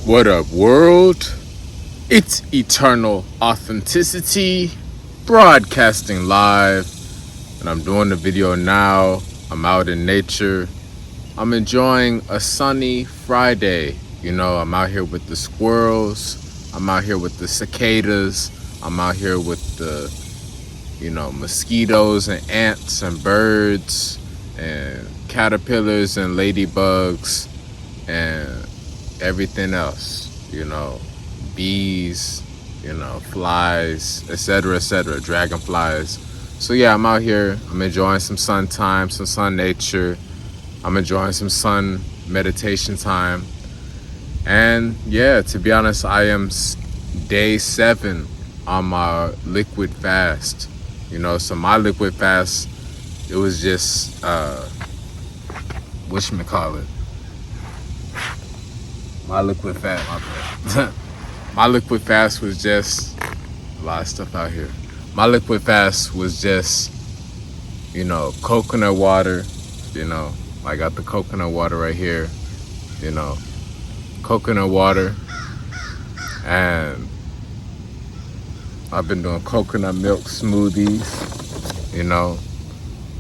What up, world? It's Eternal Authenticity, broadcasting live, and I'm doing the video now. I'm out in nature. I'm enjoying a sunny Friday. I'm out here with the squirrels. I'm out here with the cicadas. I'm out here with the, mosquitoes and ants and birds and caterpillars and ladybugs and everything else, bees, flies, etc., dragonflies. So yeah, I'm out here. I'm enjoying some sun time, some sun nature. I'm enjoying some sun meditation time. And yeah, to be honest, I am day 7 on my liquid fast. So my liquid fast, it was just, whatchamacallit? My liquid fast, my liquid fast was just a lot of stuff out here. My liquid fast was just, coconut water. I got the coconut water right here. Coconut water, and I've been doing coconut milk smoothies.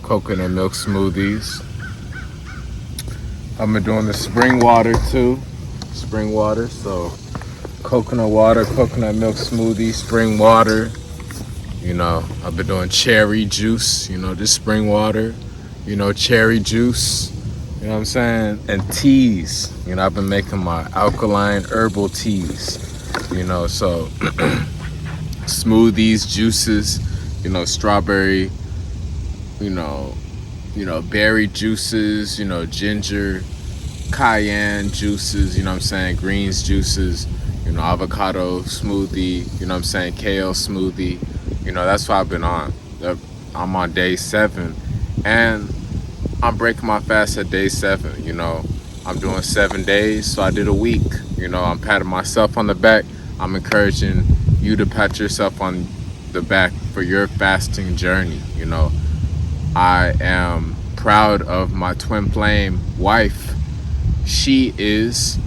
Coconut milk smoothies. I've been doing the spring water too. Spring water, so coconut water, coconut milk smoothie, spring water. I've been doing cherry juice, just spring water, cherry juice, you know what I'm saying? And teas, I've been making my alkaline herbal teas, so smoothies, juices, strawberry, berry juices, ginger, cayenne juices, greens juices, avocado smoothie, kale smoothie, that's what I've been on. I'm on day 7, and I'm breaking my fast at day 7. I'm doing 7 days, so I did a week. I'm patting myself on the back. I'm encouraging you to pat yourself on the back for your fasting journey. I am proud of my twin flame wife. She is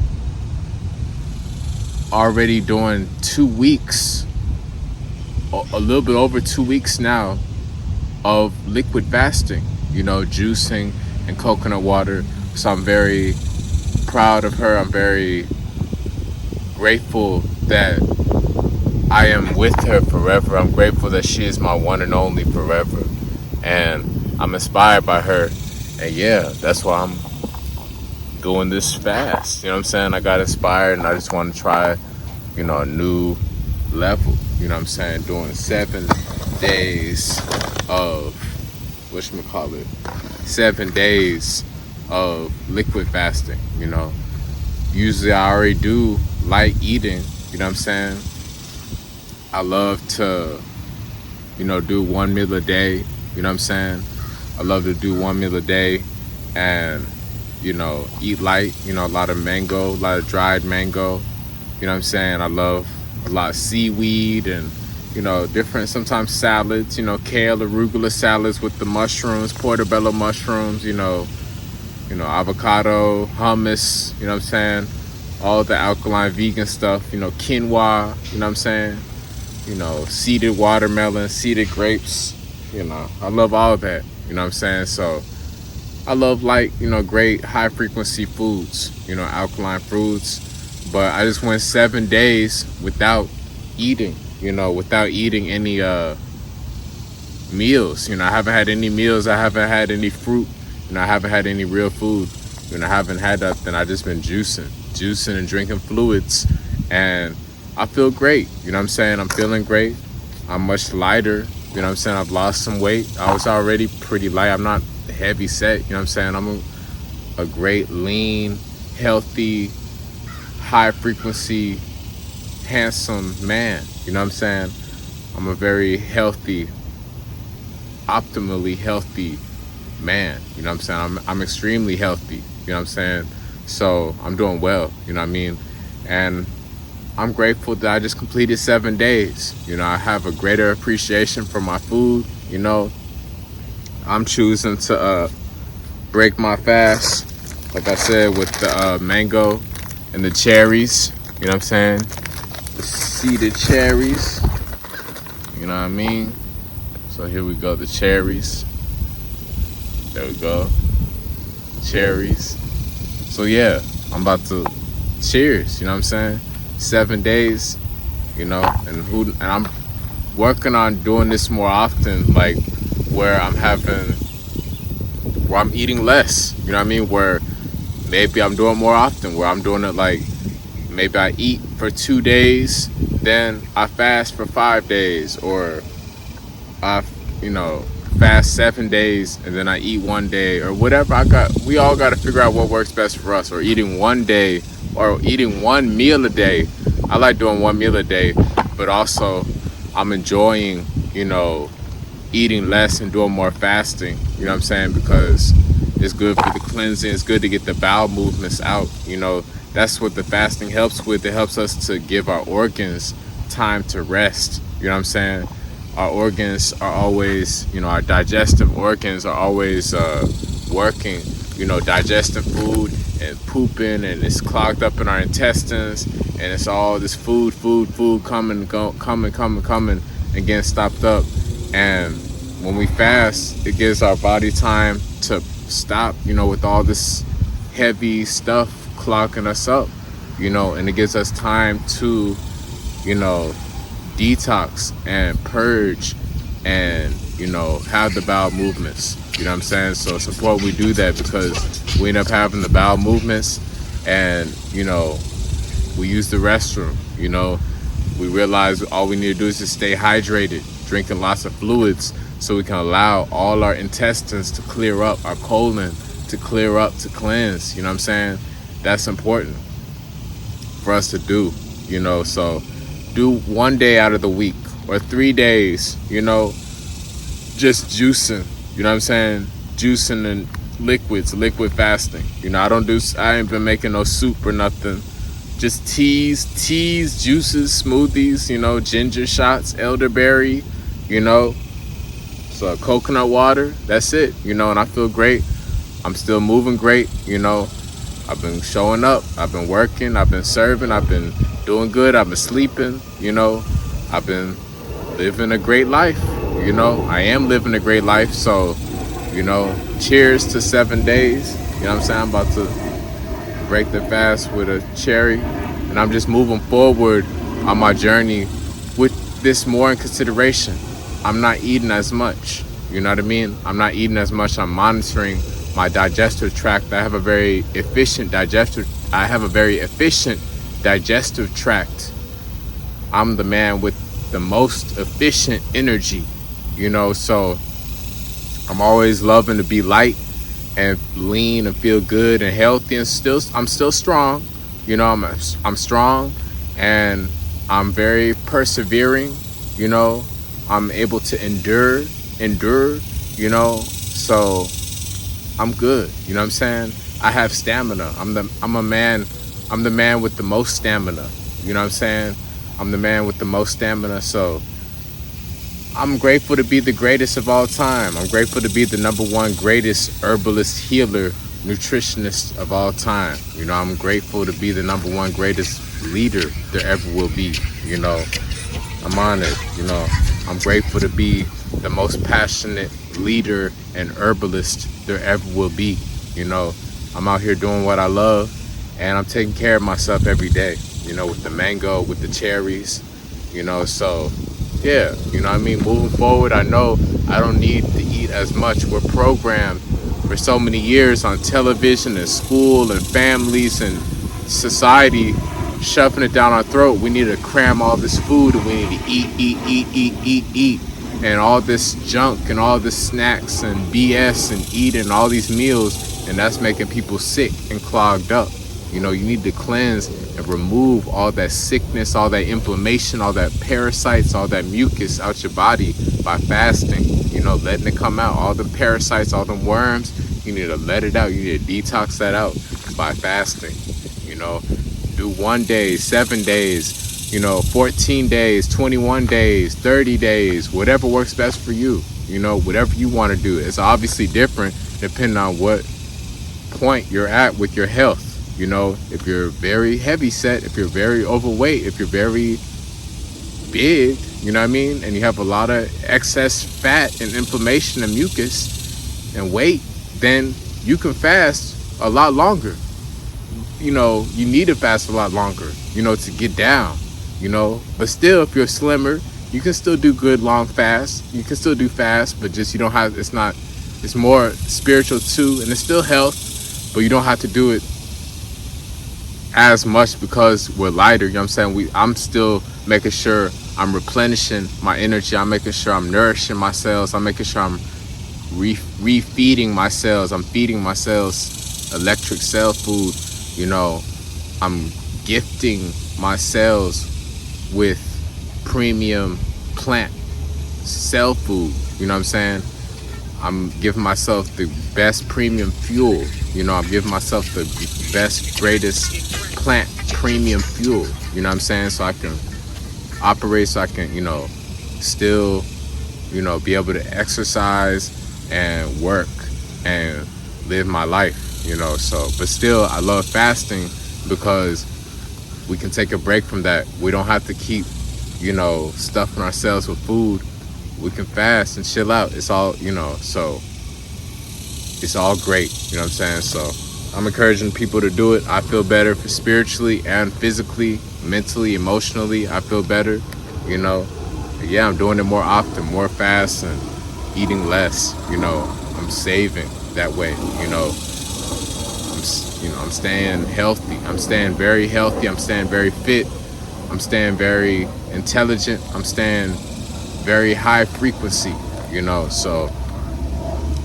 already doing 2 weeks, a little bit over 2 weeks now, of liquid fasting, juicing and coconut water. So I'm very proud of her. I'm very grateful that I am with her forever. I'm grateful that she is my one and only forever. And I'm inspired by her. And yeah, that's why I'm doing this fast. I got inspired, and I just want to try, a new level. Doing 7 days of, 7 days of liquid fasting. Usually I already do light eating. I love to, do 1 meal a day. I love to do 1 meal a day and, eat light, a lot of mango, a lot of dried mango. I love a lot of seaweed and, different, sometimes salads, kale, arugula salads with the mushrooms, portobello mushrooms, avocado, hummus, all the alkaline vegan stuff, quinoa, seeded watermelon, seeded grapes, I love all of that, so I love great high frequency foods, alkaline foods, but I just went 7 days without eating, without eating any meals. I haven't had any meals. I haven't had any fruit. I haven't had any real food. I haven't had nothing. I just been juicing and drinking fluids, and I feel great. I'm feeling great. I'm much lighter. I've lost some weight. I was already pretty light. I'm not heavy set. I'm a great, lean, healthy, high frequency, handsome man. I'm a very healthy, optimally healthy man. I'm extremely healthy. So I'm doing well. And I'm grateful that I just completed 7 days. I have a greater appreciation for my food. I'm choosing to break my fast, like I said, with the mango and the cherries. You know what I'm saying? The seeded cherries. You know what I mean? So here we go, the cherries. There we go. Cherries. So yeah, I'm about to cheers, you know what I'm saying? 7 days, you know, and I'm working on doing this more often, like where I'm eating less, you know what I mean? Where maybe I'm doing more often, where I'm doing it like maybe I eat for 2 days, then I fast for 5 days, or I, you know, fast 7 days and then I eat 1 day, or whatever. We all got to figure out what works best for us, or eating 1 day, or eating 1 meal a day. I like doing 1 meal a day, but also I'm enjoying, you know, eating less and doing more fasting, you know what I'm saying? Because it's good for the cleansing, it's good to get the bowel movements out, you know. That's what the fasting helps with. It helps us to give our organs time to rest, you know what I'm saying? Our organs are always, you know, our digestive organs are always working, you know, digesting food and pooping, and it's clogged up in our intestines, and it's all this food coming, and getting stopped up. And when we fast, it gives our body time to stop, you know, with all this heavy stuff clogging us up, you know, and it gives us time to, you know, detox and purge and, you know, have the bowel movements, you know what I'm saying? So it's important we do that, because we end up having the bowel movements and, you know, we use the restroom, you know, we realize all we need to do is just stay hydrated, drinking lots of fluids, so we can allow all our intestines to clear up, our colon to clear up, to cleanse, you know what I'm saying? That's important for us to do, you know. So do 1 day out of the week, or 3 days, you know, just juicing, you know what I'm saying? Juicing and liquid fasting. You know, I ain't been making no soup or nothing. Just teas, juices, smoothies, you know, ginger shots, elderberry, you know, so coconut water, that's it, you know, and I feel great. I'm still moving great, you know. I've been showing up, I've been working, I've been serving, I've been doing good, I've been sleeping, you know. I've been living a great life, you know. I am living a great life, so, you know, cheers to 7 days. You know what I'm saying? I'm about to break the fast with a cherry, and I'm just moving forward on my journey with this more in consideration. I'm not eating as much, you know what I mean? I'm not eating as much. I'm monitoring my digestive tract. I have a very efficient digestive tract. I'm the man with the most efficient energy, you know, so I'm always loving to be light and lean and feel good and healthy, and I'm still strong, you know. I'm strong, and I'm very persevering, you know. I'm able to endure, you know, so I'm good, you know what I'm saying? I have stamina. I'm the man with the most stamina, you know what I'm saying? I'm the man with the most stamina, so I'm grateful to be the greatest of all time. I'm grateful to be the #1 greatest herbalist, healer, nutritionist of all time. You know, I'm grateful to be the #1 greatest leader there ever will be, you know. I'm honored, you know. I'm grateful to be the most passionate leader and herbalist there ever will be, you know. I'm out here doing what I love, and I'm taking care of myself every day, you know, with the mango, with the cherries, you know. So yeah, you know what I mean? Moving forward, I know I don't need to eat as much. We're programmed for so many years on television and school and families and society shoving it down our throat. We need to cram all this food, and we need to eat, and all this junk and all this snacks and BS and eating all these meals, and that's making people sick and clogged up. You know, you need to cleanse and remove all that sickness, all that inflammation, all that parasites, all that mucus out your body by fasting. You know, letting it come out. All the parasites, all the worms, you need to let it out. You need to detox that out by fasting. You know, do 1 day, 7 days, you know, 14 days, 21 days, 30 days, whatever works best for you. You know, whatever you want to do. It's obviously different depending on what point you're at with your health. You know, if you're very heavy set, if you're very overweight, if you're very big, you know what I mean, and you have a lot of excess fat and inflammation and mucus and weight, then you can fast a lot longer. You know, you need to fast a lot longer, you know, to get down, you know. But still, if you're slimmer, you can still do good long fasts. You can still do fast, but just you don't have, it's more spiritual too, and it's still health, but you don't have to do it as much because we're lighter, you know what I'm saying? I'm still making sure I'm replenishing my energy. I'm making sure I'm nourishing my cells. I'm making sure I'm refeeding my cells. I'm feeding my cells electric cell food. You know, I'm gifting my cells with premium plant cell food. You know what I'm saying? I'm giving myself the best premium fuel. You know, I'm giving myself the best, greatest plant premium fuel. You know what I'm saying? So I can operate, so I can, you know, still, you know, be able to exercise and work and live my life, you know. So, but still, I love fasting because we can take a break from that. We don't have to keep, you know, stuffing ourselves with food. We can fast and chill out. It's all, you know, so it's all great, you know what I'm saying? So I'm encouraging people to do it. I feel better spiritually and physically, mentally, emotionally. I feel better, you know. Yeah, I'm doing it more often, more fast, and eating less. You know, I'm saving that way. You know, I'm staying healthy. I'm staying very healthy. I'm staying very fit. I'm staying very intelligent. I'm staying very high frequency. You know, so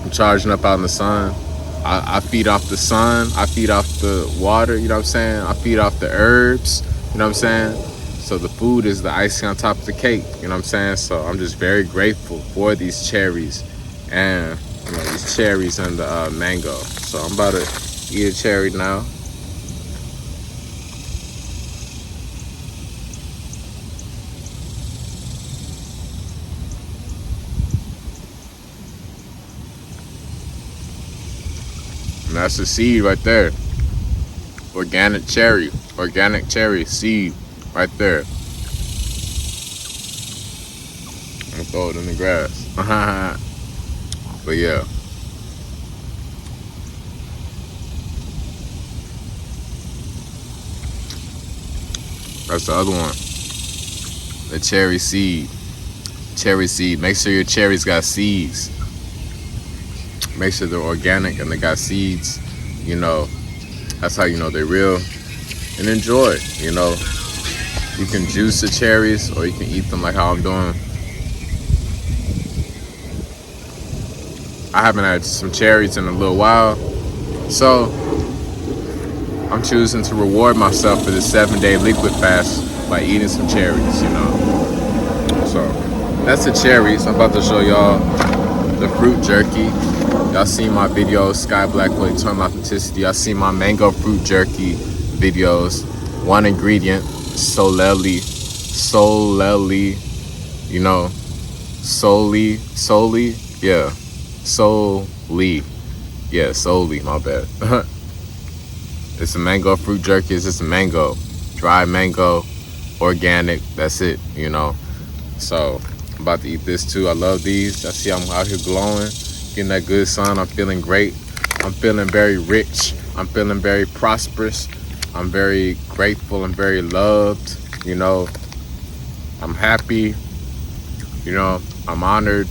I'm charging up out in the sun. I feed off the sun. I feed off the water. You know what I'm saying? I feed off the herbs. You know what I'm saying? So the food is the icing on top of the cake. You know what I'm saying? So I'm just very grateful for these cherries and, you know, these cherries and the mango. So I'm about to eat a cherry now. And that's the seed right there. Organic cherry seed right there. I'm gonna throw it in the grass. But yeah. That's the other one. The cherry seed. Cherry seed. Make sure your cherries got seeds. Make sure they're organic and they got seeds. You know, that's how you know they're real. And enjoy, you know. You can juice the cherries or you can eat them like how I'm doing. I haven't had some cherries in a little while. So I'm choosing to reward myself for this 7-day liquid fast by eating some cherries, you know. So that's the cherries. I'm about to show y'all the fruit jerky. Y'all seen my videos, Sky Blackwell, Eternal Authenticity. Y'all seen my mango fruit jerky videos. One ingredient, solely, you know, solely, my bad. It's a mango fruit jerky. It's just a mango, dry mango, organic. That's it, you know. So I'm about to eat this too. I love these. I see I'm out here glowing, getting that good sun. I'm feeling great. I'm feeling very rich. I'm feeling very prosperous. I'm very grateful. I'm very loved. You know, I'm happy. You know, I'm honored.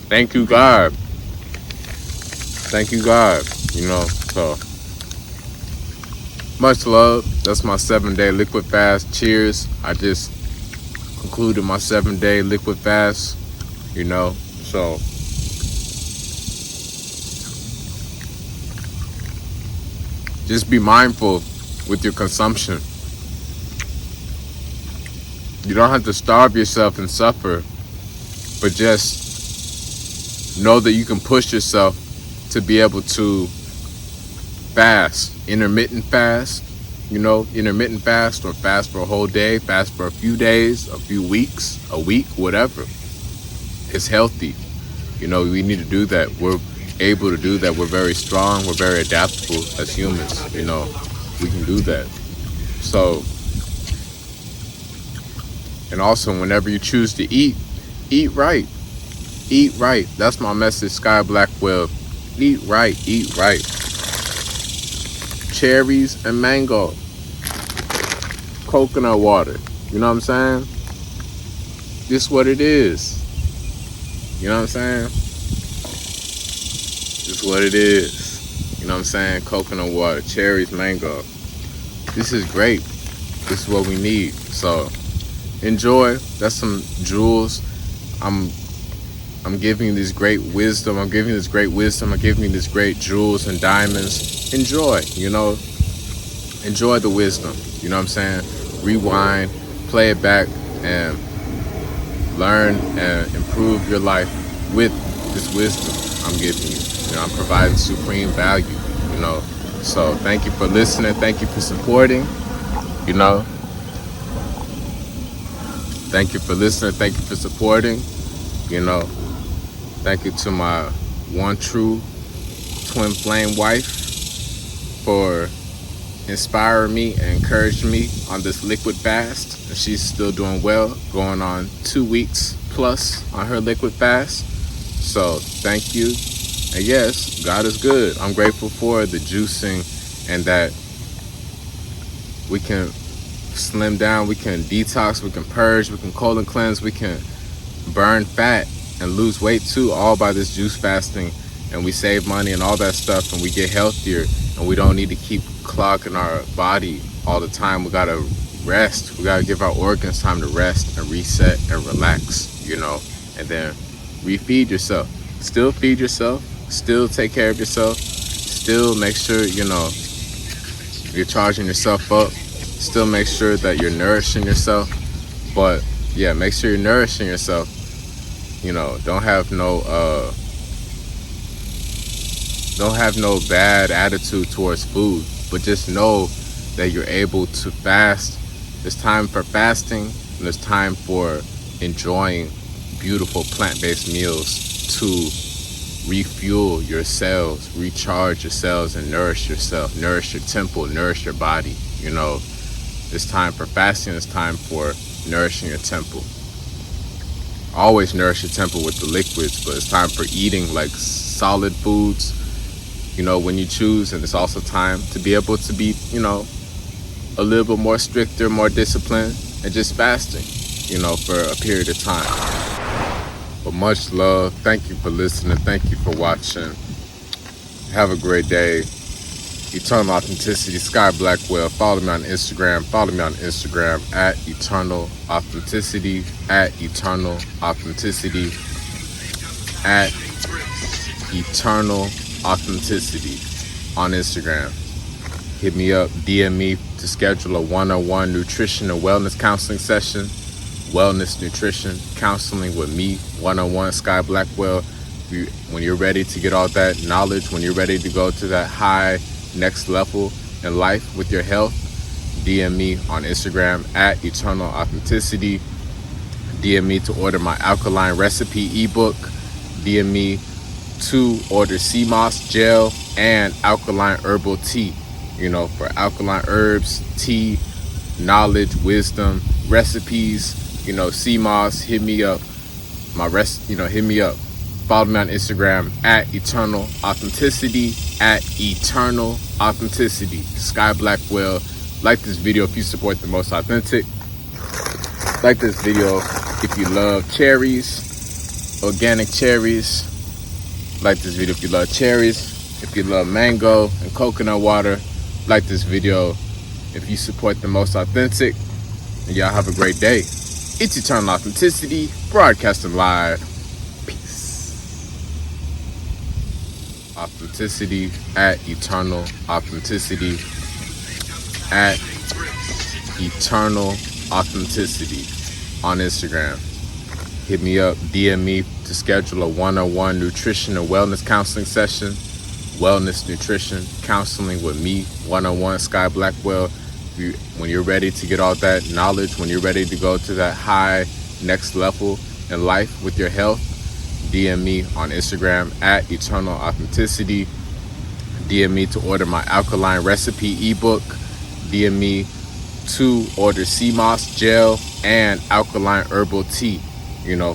Thank you, God. Thank you, God. You know, so much love. That's my 7-day liquid fast. Cheers. I just concluded my 7-day liquid fast. You know, so just be mindful with your consumption. You don't have to starve yourself and suffer, but just know that you can push yourself to be able to fast, intermittent fast, you know, intermittent fast or fast for a whole day, fast for a few days, a few weeks, a week, whatever. It's healthy. You know, we need to do that. able to do that. We're very strong. We're very adaptable as humans. We can do that. So, and also whenever you choose to eat right. Eat right. That's my message, Sky Blackwell. Eat right. Eat right. Cherries and mango. Coconut water. You know what I'm saying? This is what it is. You know what I'm saying? This is what it is. You know what I'm saying? Coconut water, cherries, mango. This is great. This is what we need. So enjoy. That's some jewels. I'm giving you this great wisdom. I'm giving you this great wisdom. I'm giving you this great jewels and diamonds. Enjoy, Enjoy the wisdom. You know what I'm saying? Rewind, play it back, and learn and improve your life with this wisdom I'm giving you. I'm providing supreme value, So thank you for listening. Thank you for supporting, Thank you for listening. Thank you for supporting, Thank you to my one true twin flame wife for inspiring me and encouraging me on this liquid fast. And she's still doing well, going on 2 weeks plus on her liquid fast. So thank you. And yes, God is good. I'm grateful for the juicing and that we can slim down, we can detox, we can purge, we can colon cleanse, we can burn fat and lose weight too, all by this juice fasting. And we save money and all that stuff, and we get healthier, and we don't need to keep clogging our body all the time. We gotta rest. We gotta give our organs time to rest and reset and relax, and then refeed yourself. Still feed yourself, still take care of yourself, still make sure, you're charging yourself up, still make sure that you're nourishing yourself. But yeah, make sure you're nourishing yourself. Don't have no bad attitude towards food, but just know that you're able to fast. There's time for fasting, and there's time for enjoying beautiful plant-based meals to refuel your cells, recharge your cells, and nourish yourself, nourish your temple, nourish your body. It's time for fasting, it's time for nourishing your temple. Always nourish your temple with the liquids, but it's time for eating like solid foods, when you choose. And it's also time to be able to be, a little bit more stricter, more disciplined, and just fasting, for a period of time. But much love. Thank you for listening. Thank you for watching. Have a great day. Eternal Authenticity, Sky Blackwell. Follow me on Instagram. At Eternal Authenticity. At Eternal Authenticity. At Eternal Authenticity on Instagram. Hit me up, DM me to schedule a one-on-one nutrition and wellness counseling session. Wellness, nutrition, counseling with me, one-on-one, Sky Blackwell. When you're ready to get all that knowledge, when you're ready to go to that high next level in life with your health, DM me on Instagram at Eternal Authenticity. DM me to order my alkaline recipe ebook. DM me to order sea moss gel and alkaline herbal tea. For alkaline herbs, tea, knowledge, wisdom, recipes. Sea moss, hit me up. Hit me up. Follow me on Instagram at Eternal Authenticity. At Eternal Authenticity. Sky Blackwell. Like this video if you support the most authentic. Like this video if you love cherries, organic cherries. Like this video if you love cherries. If you love mango and coconut water. Like this video if you support the most authentic. And y'all have a great day. It's Eternal Authenticity, broadcasting live. Authenticity at Eternal Authenticity. At Eternal Authenticity on Instagram. Hit me up, DM me to schedule a one-on-one nutrition and wellness counseling session. Wellness, nutrition, counseling with me, one-on-one, Sky Blackwell. When you're ready to get all that knowledge, when you're ready to go to that high next level in life with your health, DM me on Instagram at Eternal Authenticity. DM me to order my alkaline recipe ebook. DM me to order sea moss gel and alkaline herbal tea.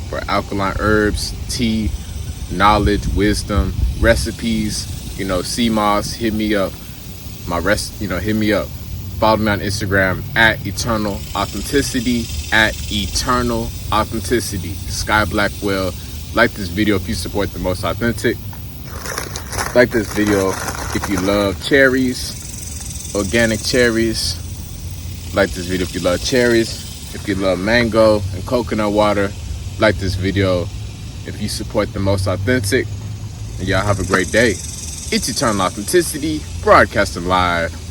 For alkaline herbs, tea, knowledge, wisdom, recipes. Sea moss, hit me up. Hit me up. Follow me on Instagram at Eternal Authenticity, at Eternal Authenticity. Sky Blackwell. Like this video if you support the most authentic. Like this video if you love cherries, organic cherries. Like this video if you love cherries. If you love mango and coconut water. Like this video if you support the most authentic. And y'all have a great day. It's Eternal Authenticity, broadcasting live